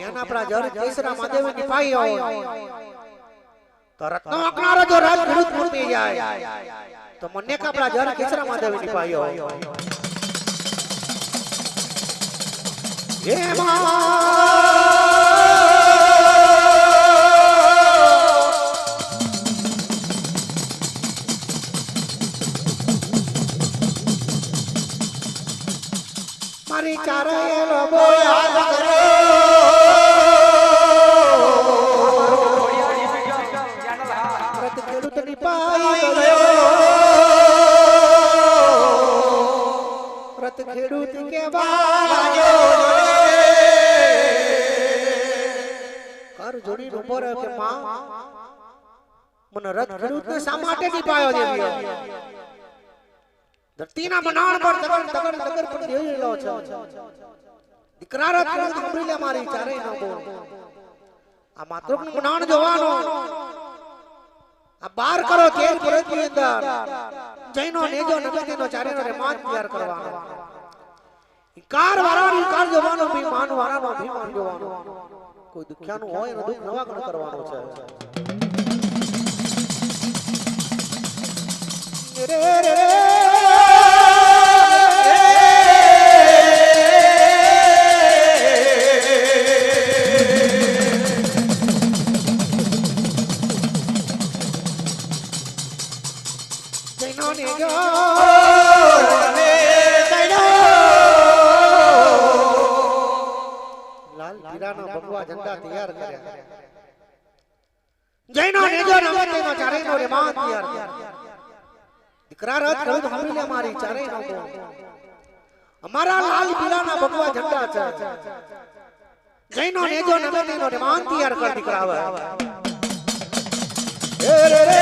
બેન આપણા જર કેસરા મહાદેવની પાઈ હોય તો રત્નો અકનારો જો રાજ ખેડૂત મૂર્તિ જાય તો મને કે આપણા જર કેસરા મહાદેવની પાઈ હોય હે મારી ચારે લોબો યાદ કરો રત ખેડૂતની પાઈ ગયો રત ખેડૂત કેવાયો કર જોડી ઉભો રહ્યો કે માં મને રત ખેડૂતને શા માટે દીપાયો દેવીઓ ધરતીના બનાણ પર તગડ પર દેવીલો છે દીકરા રત ખેડૂત સાંભળી લે મારી ચારે નો બોલ આ માતૃકનું બનાણ જોવાનો આ બાર કરો તેર પરતની અંદર જૈનો નેજો નબેનો ચારેનો રેમાન તૈયાર કરવાનો કાર વારાની કાર જોવાનો ભીમાન વારાનો ભીમાન જોવાનો કોઈ દુખ્યાનું હોય ને દુખ નવાગણ કરવાનો છે રે રે જૈનો નેજો ભગવા ઝંડા તૈયાર કર્યા જૈનો નેજો નમતેનો ચારેનો રેમાન તૈયાર કર્યા દીકરા રત ખેડૂત સાંભળી લે મારી ચારેનો બોલ અમારા લાલ પીરાના ભગવા ઝંડા છે જૈનો નેજો નમતેનો રેમાન તૈયાર કર દીકરા હવે રે રે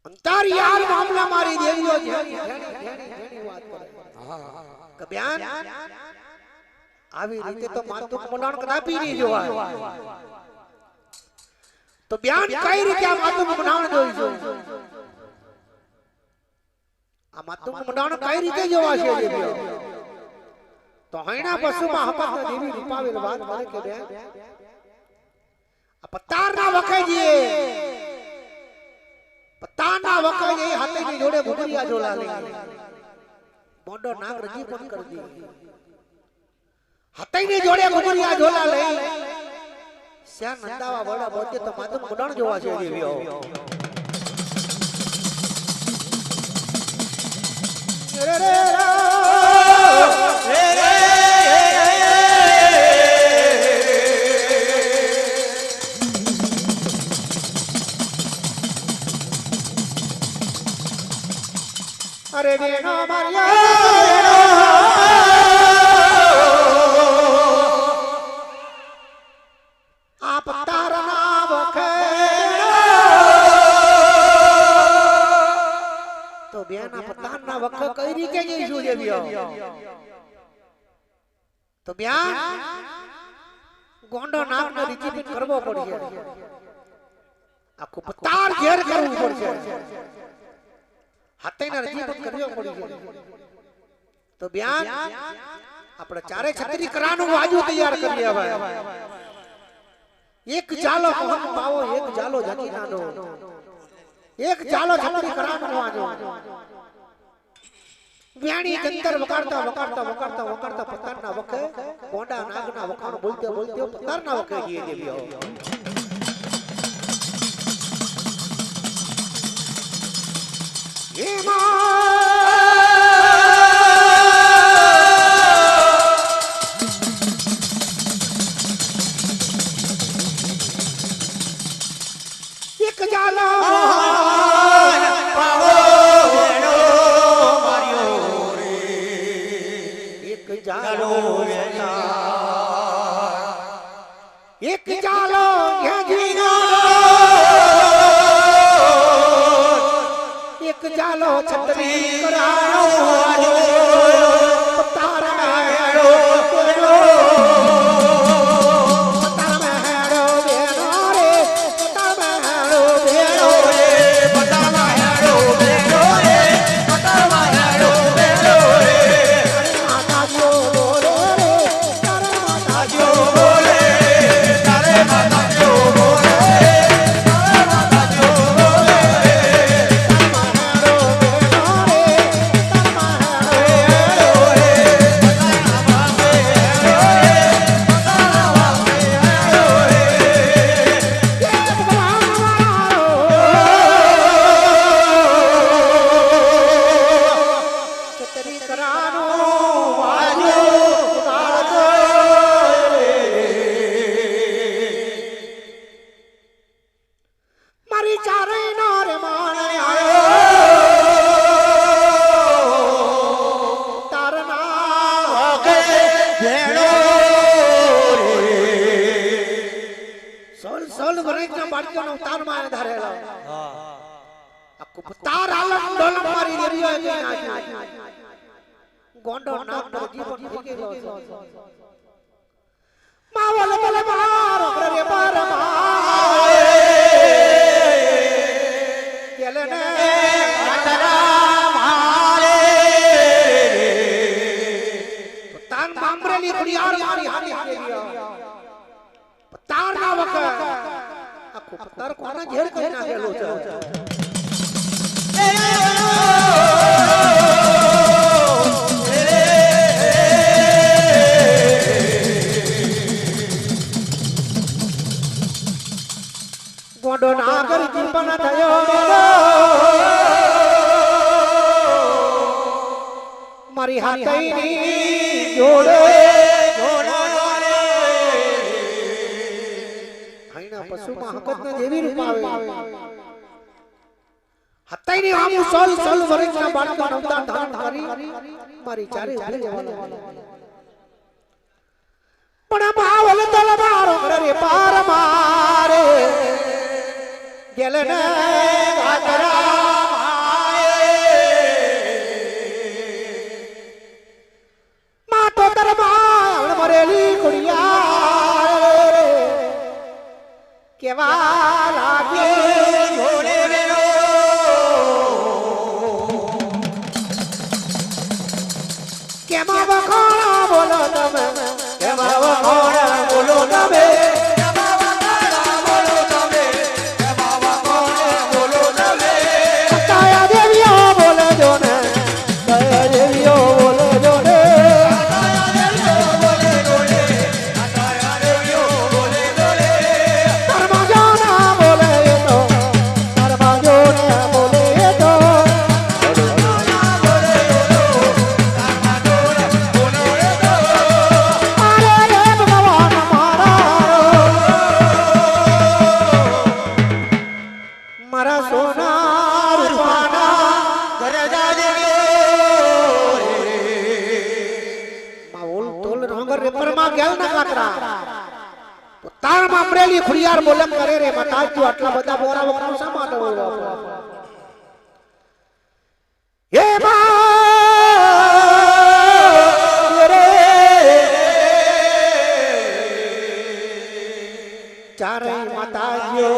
અંતરિયાળ મામલા મારી દેવીઓ જેની વાત કરે કબ્યાન આવી રીતે તો માતુક મંડાણ કદાપી નહીં જોવાય તો બ્યાન કઈ રીતે આ માતુક મંડાણ જોઈ આ માતુક મંડાણ કઈ રીતે જોવાશે દેવીઓ તો હૈણા પશુમાં હપત દેવી રૂપાવેલ વાત કરે કે બેન આ પતારના વખેજીએ પતાના વખેજી હાથેની જોડે ઘુઘરિયા ઝોલા લઈ મોંડો નાગ રજી પણ કરી દી હાથેની જોડે ઘુઘરિયા ઝોલા લઈ શ્યા નંદાવા વડા બોતે તો માધવ મુડાણ જોવા છે દેવીઓ રે રે અરે બેનો મારિયા આપ તારના વખે તો બેના પતારના વખે કઈ રીતે જઈશું દેવીઓ તો બેન ગોંડો નાગને રીચિપિત કરવો પડશે આખું પતાર ઘેર કરવું પડશે હાથેના રજીપત કરવો પડશે તો બેન આપણે ચારે છત્રી કરાનું વાજુ તૈયાર કરીએ હવે એક જાલો મોહન પાવો એક જાલો જકી નાનો એક જાલો છત્રી કરાનું વાજુ વ્યાણી જંતર વકારતા વકારતા વકારતા વકારતા પતારના વખે ગોંડા નાગના વખાણ બોલતે બોલતે પતારના વખે ગઈ દેવીઓ એક જાલો પાવો વેણો માર્યો રે એક જાલો એક જાલો ઘેજીનો એક જાલો છત્રી કરાનો પતાર મેળો બેનો પતાર મેળો બેનો રે પતાર મેળો બેનો રે પતાર મેળો બેનો રે પતાર મેળો બેનો રે માતા જો બોલે રે તારે માતા જો બોલે તારે માતા જો બોલે ગોંડો નાગ જીવન ભીગેલો છે માવલ બલ મારો રે પર માએ કેલને આતરા મારે તો તાન મામરેલી ખુડિયાર મારી હાની દેવીઓ તાર ના વખત આખો પત્તર કોના ઝેર કરી નાખેલો છે ગોંડો નાગર જીવન થયો મારી હાથઈની જોડે હૈણા પશુમાં હકત જેવી રૂપાવે હાથઈની આમુ સોલ સોલ વર્ષના બાળકો નવતા ધારણ કરી મારી ચારે ઉભી જવાનો પણ માવલ તલ મારો રે પાર મારે ગેલને આતરા માતો તરમાળ મરેલી કુડિયા કેવા લાગે ઘોડે વેરો કેમાં વખાણા બોલો તારમાં અમરેલી ખુડિયાર બોલમ કરે રે માતાજી આટલા બધા બોરા વખત શા માટે બોલવા હે રે ચારે માતાજીઓ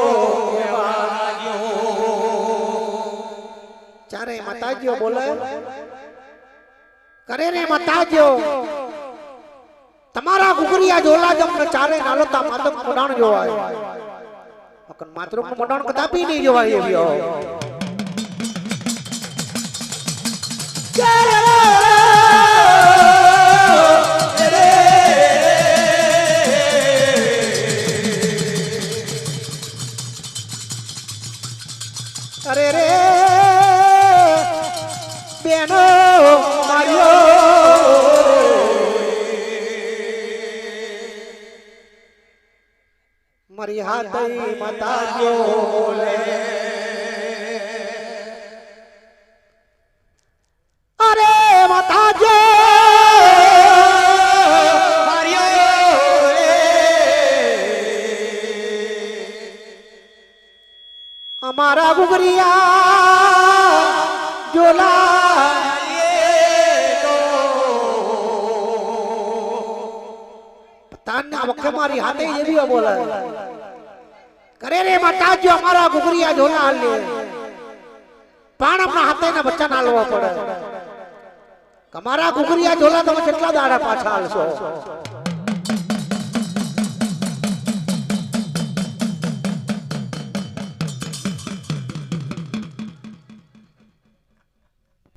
ચારે માતાજીઓ બોલે કરે રે માતાજીઓ તમારા ગુગરિયા જોલા જમને ચારે નાલોતા માતક મોડાણ જોવાય અકન માતક મોડાણ કદાપી નહીં જોવાય એવ્યો અરે રે બેનો માર્યો મારી હાથઈ માતાજીઓ બોલે અરે માતાજી અમારા ગુગરિયા જોલા તાના વખતે મારી હાથે એવી બોલે કરે રે માતાજી અમારા ગુગરિયા જોલા હાલે પણ આપણા હાથે ના બચ્ચા નાલવા પડે તમારા ગુગરિયા જોલા તમે કેટલા દાડા પાછા હાલશો